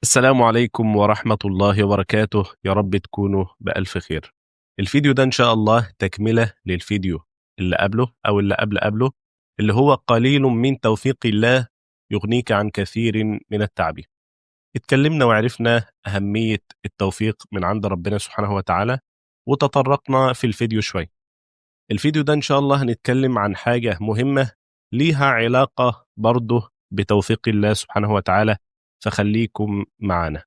السلام عليكم ورحمة الله وبركاته، يا رب تكونوا بألف خير. الفيديو ده إن شاء الله تكملة للفيديو اللي قبله أو اللي قبله اللي هو قليل من توفيق الله يغنيك عن كثير من التعب. اتكلمنا وعرفنا أهمية التوفيق من عند ربنا سبحانه وتعالى، وتطرقنا في الفيديو شوي. الفيديو ده إن شاء الله هنتكلم عن حاجة مهمة ليها علاقة برضه بتوفيق الله سبحانه وتعالى، فخليكم معنا.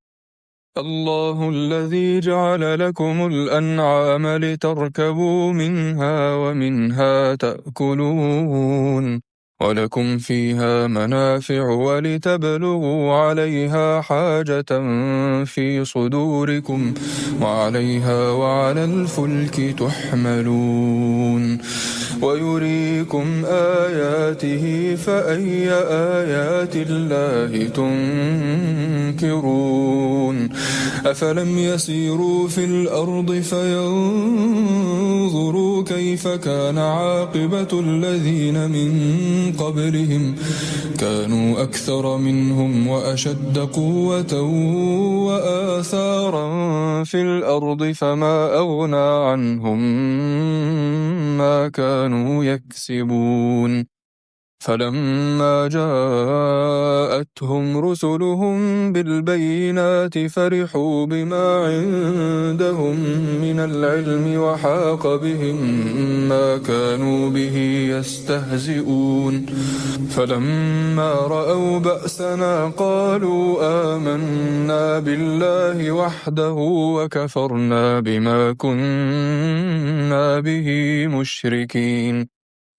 الله الذي جعل لكم الأنعام لتركبوا منها ومنها تأكلون ولكم فيها منافع ولتبلغوا عليها حاجة في صدوركم وعليها وعلى الفلك تحملون ويريكم آياته فأي آيات الله تنكرون أفلم يسيروا في الأرض فينظروا كيف كان عاقبة الذين من قبلهم كانوا أكثر منهم وأشد قوة وآثارا في الأرض فما أغنى عنهم ما كانوا يكسبون فلما جاءتهم رسلهم بالبينات فرحوا بما عندهم من العلم وحاق بهم ما كانوا به يستهزئون فلما رأوا بأسنا قالوا آمنا بالله وحده وكفرنا بما كنا به مشركين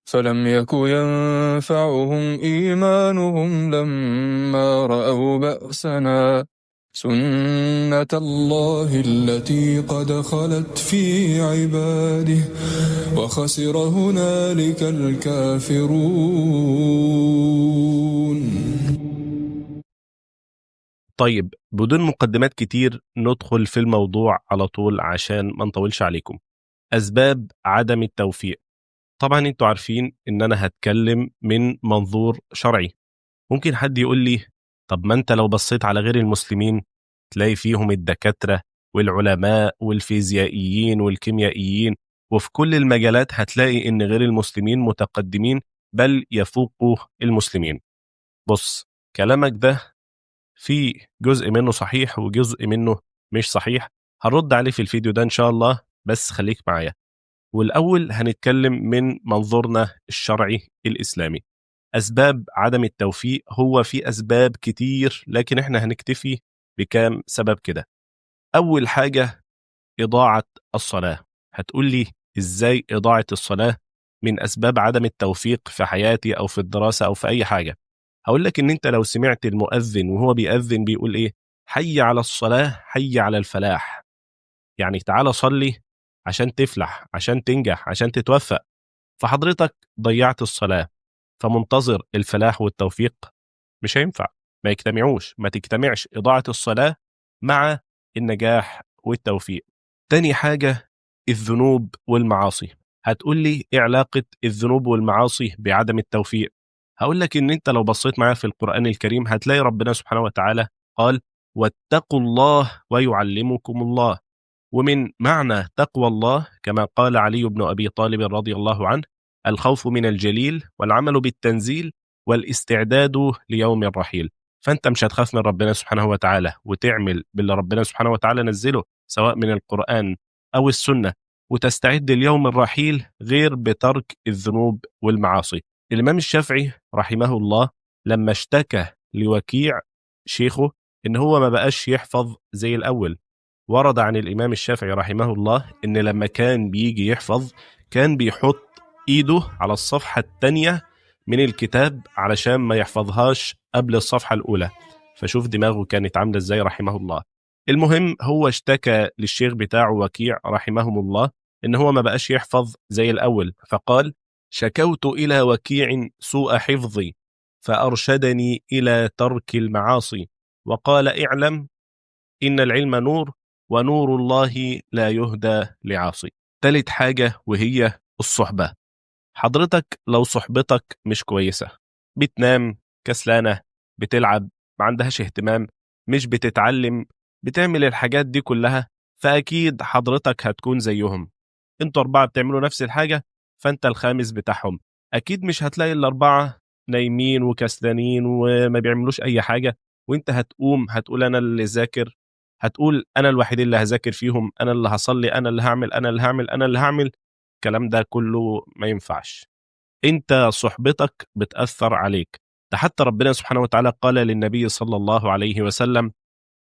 فلم يك ينفعهم إيمانهم لما رأوا بأسنا سنة الله التي قد خلت في عباده وخسر هنالك الكافرون. طيب، بدون مقدمات كتير ندخل في الموضوع على طول عشان ما نطولش عليكم. أسباب عدم التوفيق. طبعا انتوا عارفين ان انا هتكلم من منظور شرعي. ممكن حد يقول لي طب ما انت لو بصيت على غير المسلمين تلاقي فيهم الدكاترة والعلماء والفيزيائيين والكيميائيين، وفي كل المجالات هتلاقي ان غير المسلمين متقدمين بل يفوقوا المسلمين. بص، كلامك ده في جزء منه صحيح وجزء منه مش صحيح، هرد عليه في الفيديو ده إن شاء الله، بس خليك معايا. والأول هنتكلم من منظورنا الشرعي الإسلامي. أسباب عدم التوفيق، هو في أسباب كتير لكن إحنا هنكتفي بكام سبب كده. أول حاجة إضاعة الصلاة. هتقول لي إزاي إضاعة الصلاة من أسباب عدم التوفيق في حياتي أو في الدراسة أو في أي حاجة؟ هقول لك إن أنت لو سمعت المؤذن وهو بيأذن بيقول إيه؟ حي على الصلاة حي على الفلاح. يعني تعالى صلي عشان تفلح، عشان تنجح، عشان تتوفق. فحضرتك ضيعت الصلاة، فمنتظر الفلاح والتوفيق؟ مش هينفع، ما تجتمعش إضاعة الصلاة مع النجاح والتوفيق. تاني حاجة الذنوب والمعاصي. هتقول لي إيه علاقة الذنوب والمعاصي بعدم التوفيق؟ هقول لك إن أنت لو بصيت معايا في القرآن الكريم هتلاقي ربنا سبحانه وتعالى قال واتقوا الله ويعلمكم الله. ومن معنى تقوى الله كما قال علي بن أبي طالب رضي الله عنه الخوف من الجليل والعمل بالتنزيل والاستعداد ليوم الرحيل. فأنت مش هتخاف من ربنا سبحانه وتعالى وتعمل باللي ربنا سبحانه وتعالى نزله سواء من القرآن أو السنة وتستعد ليوم الرحيل غير بترك الذنوب والمعاصي. الإمام الشافعي رحمه الله لما اشتكى لوكيع شيخه إن هو ما بقاش يحفظ زي الأول، ورد عن الإمام الشافعي رحمه الله إن لما كان بيجي يحفظ كان بيحط إيده على الصفحة الثانية من الكتاب علشان ما يحفظهاش قبل الصفحة الأولى. فشوف دماغه كانت عاملة إزاي رحمه الله. المهم هو اشتكى للشيخ بتاعه وكيع رحمهم الله إن هو ما بقاش يحفظ زي الأول، فقال شكوت إلى وكيع سوء حفظي فأرشدني إلى ترك المعاصي وقال اعلم إن العلم نور ونور الله لا يهدى لعاصي. تالت حاجة وهي الصحبة. حضرتك لو صحبتك مش كويسة، بتنام كسلانة، بتلعب، ما عندهاش اهتمام، مش بتتعلم، بتعمل الحاجات دي كلها، فأكيد حضرتك هتكون زيهم. انتوا 4 بتعملوا نفس الحاجة، فانت الخامس بتاعهم. أكيد مش هتلاقي ال4 نايمين وكسلانين وما بيعملوش أي حاجة، وانت هتقول أنا اللي ذاكر، هتقول أنا الوحيد اللي هذاكر فيهم، أنا اللي هصلي، أنا اللي هعمل، أنا اللي هعمل، أنا اللي هعمل. الكلام ده كله ما ينفعش. انت صحبتك بتأثر عليك. ده حتى ربنا سبحانه وتعالى قال للنبي صلى الله عليه وسلم: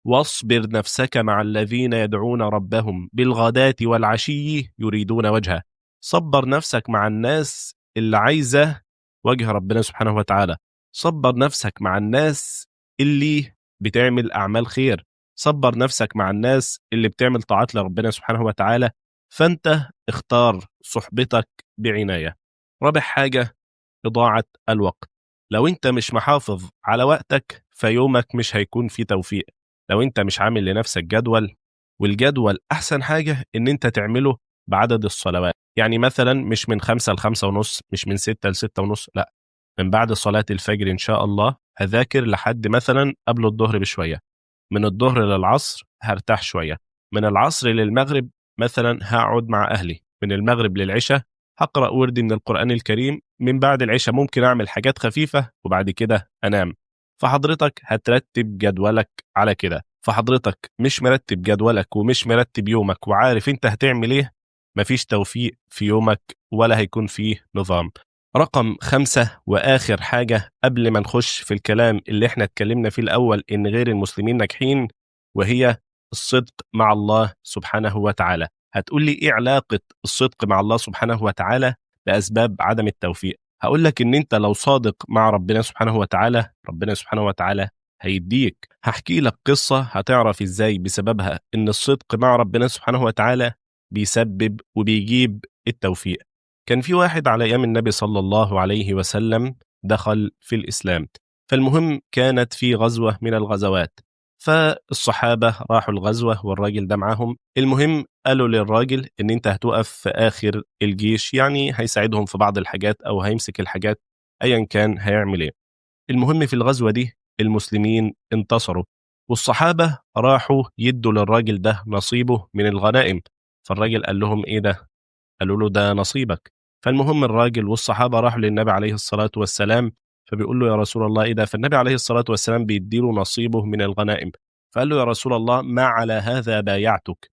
واصبر نفسك مع الذين يدعون ربهم بالغداة والعشي يريدون وجهه. صبر نفسك مع الناس اللي عايزة وجه ربنا سبحانه وتعالى. صبر نفسك مع الناس اللي بتعمل أعمال خير. صبر نفسك مع الناس اللي بتعمل طاعات لربنا سبحانه وتعالى. فأنت اختار صحبتك بعناية. رابع حاجة: إضاعة الوقت. لو انت مش محافظ على وقتك فيومك مش هيكون فيه توفيق. لو انت مش عامل لنفسك جدول، والجدول احسن حاجة ان انت تعمله بعدد الصلوات. يعني مثلا مش من 5 ل5 ونص، مش من 6 ل6 ونص، لا، من بعد صلاة الفجر ان شاء الله هذاكر لحد مثلا قبل الظهر بشوية. من الظهر للعصر هرتاح شوية. من العصر للمغرب مثلا هقعد مع أهلي. من المغرب للعشاء هقرأ وردي من القرآن الكريم. من بعد العشاء ممكن أعمل حاجات خفيفة وبعد كده أنام. فحضرتك هترتب جدولك على كده. فحضرتك مش مرتب جدولك ومش مرتب يومك وعارف انت هتعمل ايه، مفيش توفيق في يومك ولا هيكون فيه نظام. رقم 5 وآخر حاجة قبل ما نخش في الكلام اللي احنا اتكلمنا فيه الأول إن غير المسلمين ناجحين، وهي الصدق مع الله سبحانه وتعالى. هتقول لي إيه علاقة الصدق مع الله سبحانه وتعالى بأسباب عدم التوفيق؟ هقول لك إن أنت لو صادق مع ربنا سبحانه وتعالى، ربنا سبحانه وتعالى هيديك. هحكي لك قصة هتعرف إزاي بسببها إن الصدق مع ربنا سبحانه وتعالى بيسبب وبيجيب التوفيق. كان في واحد على أيام النبي صلى الله عليه وسلم دخل في الإسلام. فالمهم كانت في غزوة من الغزوات، فالصحابة راحوا الغزوة والراجل ده معاهم. المهم قالوا للراجل إن أنت هتقف في آخر الجيش، يعني هيساعدهم في بعض الحاجات أو هيمسك الحاجات، أيا كان هيعمل إيه. المهم في الغزوة دي المسلمين انتصروا، والصحابة راحوا يدوا للراجل ده نصيبه من الغنائم. فالراجل قال لهم إيه ده؟ قالوا له ده نصيبك. فالمهم الراجل والصحابة راحوا للنبي عليه الصلاة والسلام، فبيقول له يا رسول الله إيه ده؟ فالنبي عليه الصلاة والسلام بيديله نصيبه من الغنائم. فقال له يا رسول الله ما على هذا بايعتك،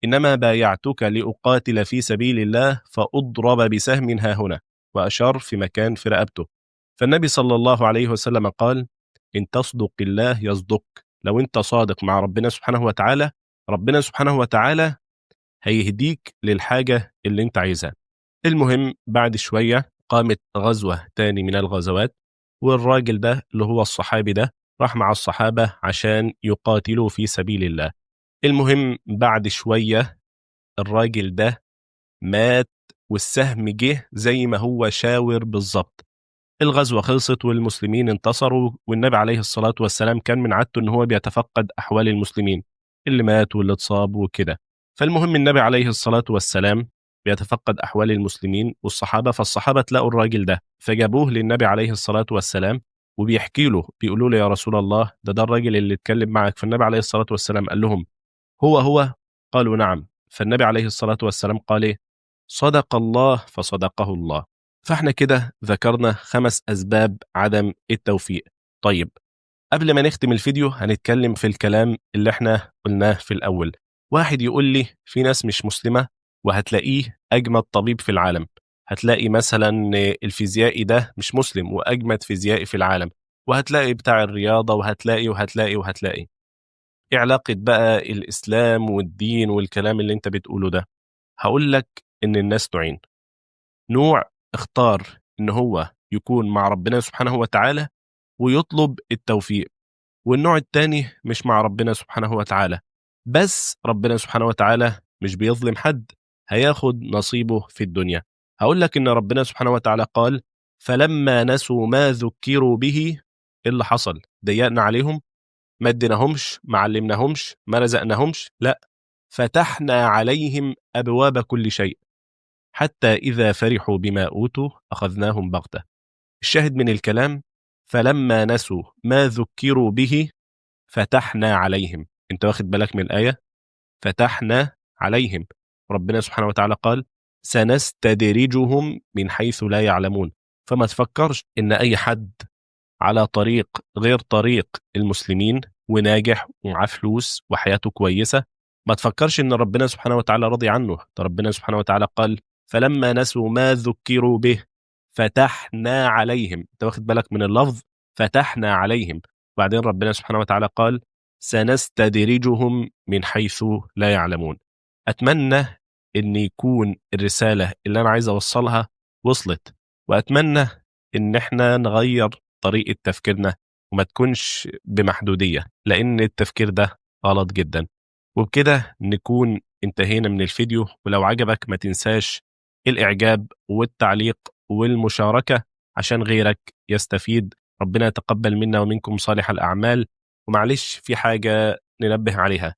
إنما بايعتك لأقاتل في سبيل الله فأضرب بسهم ها هنا، وأشار في مكان في رقبته. فالنبي صلى الله عليه وسلم قال: إن تصدق الله يصدق. لو أنت صادق مع ربنا سبحانه وتعالى، ربنا سبحانه وتعالى هيهديك للحاجة اللي انت عايزها. المهم بعد شوية قامت غزوة تاني من الغزوات، والراجل ده اللي هو الصحابي ده راح مع الصحابة عشان يقاتلوا في سبيل الله. المهم بعد شوية الراجل ده مات، والسهم جه زي ما هو شاور بالظبط. الغزوة خلصت والمسلمين انتصروا، والنبي عليه الصلاة والسلام كان من عادته ان هو بيتفقد احوال المسلمين اللي مات واللي اتصاب وكده. فالمهم النبي عليه الصلاة والسلام بيتفقد احوال المسلمين والصحابة، فالصحابة تلاقوا الراجل ده فجابوه للنبي عليه الصلاة والسلام وبيحكي له، بيقولوا له يا رسول الله ده الراجل اللي اتكلم معك. فالنبي عليه الصلاة والسلام قال لهم هو؟ قالوا نعم. فالنبي عليه الصلاة والسلام قال إيه؟ صدق الله فصدقه الله. فاحنا كده ذكرنا 5 أسباب عدم التوفيق. طيب قبل ما نختم الفيديو هنتكلم في الكلام اللي احنا قلناه في الأول. واحد يقول لي في ناس مش مسلمة وهتلاقيه أجمد طبيب في العالم، هتلاقي مثلا الفيزيائي ده مش مسلم وأجمد فيزيائي في العالم، وهتلاقي بتاع الرياضة وهتلاقي. ايه علاقة بقى الإسلام والدين والكلام اللي انت بتقوله ده؟ هقول لك إن الناس نوعين. نوع اختار إن هو يكون مع ربنا سبحانه وتعالى ويطلب التوفيق، والنوع التاني مش مع ربنا سبحانه وتعالى، بس ربنا سبحانه وتعالى مش بيظلم حد، هياخد نصيبه في الدنيا. هقول لك إن ربنا سبحانه وتعالى قال فلما نسوا ما ذكروا به، إيه اللي حصل؟ ضيقنا عليهم؟ ما اديناهمش؟ ما علمناهمش؟ ما رزقناهمش؟ لا، فتحنا عليهم أبواب كل شيء حتى إذا فرحوا بما أوتوا أخذناهم بغتة. الشاهد من الكلام فلما نسوا ما ذكروا به فتحنا عليهم. انت واخد بالك من الآية؟ فتحنا عليهم. ربنا سبحانه وتعالى قال سنستدرجهم من حيث لا يعلمون. فما تفكرش ان اي حد على طريق غير طريق المسلمين وناجح ومعاه فلوس وحياته كويسة، ما تفكرش ان ربنا سبحانه وتعالى راضي عنه. ده ربنا سبحانه وتعالى قال فلما نسوا ما ذكروا به فتحنا عليهم. انت واخد بالك من اللفظ؟ فتحنا عليهم. بعدين ربنا سبحانه وتعالى قال سنستدرجهم من حيث لا يعلمون. أتمنى أن يكون الرسالة اللي أنا عايز أوصلها وصلت، وأتمنى أن احنا نغير طريقة تفكيرنا وما تكونش بمحدودية، لأن التفكير ده غلط جدا. وبكده نكون انتهينا من الفيديو. ولو عجبك ما تنساش الإعجاب والتعليق والمشاركة عشان غيرك يستفيد. ربنا يتقبل منا ومنكم صالح الأعمال. ومعلش في حاجة ننبه عليها،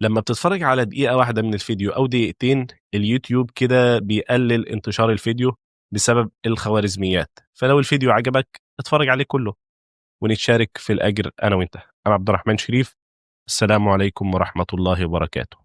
لما بتتفرج على دقيقة واحدة من الفيديو أو دقيقتين، اليوتيوب كده بيقلل انتشار الفيديو بسبب الخوارزميات. فلو الفيديو عجبك اتفرج عليه كله ونتشارك في الأجر أنا وإنت. أنا عبد الرحمن شريف. السلام عليكم ورحمة الله وبركاته.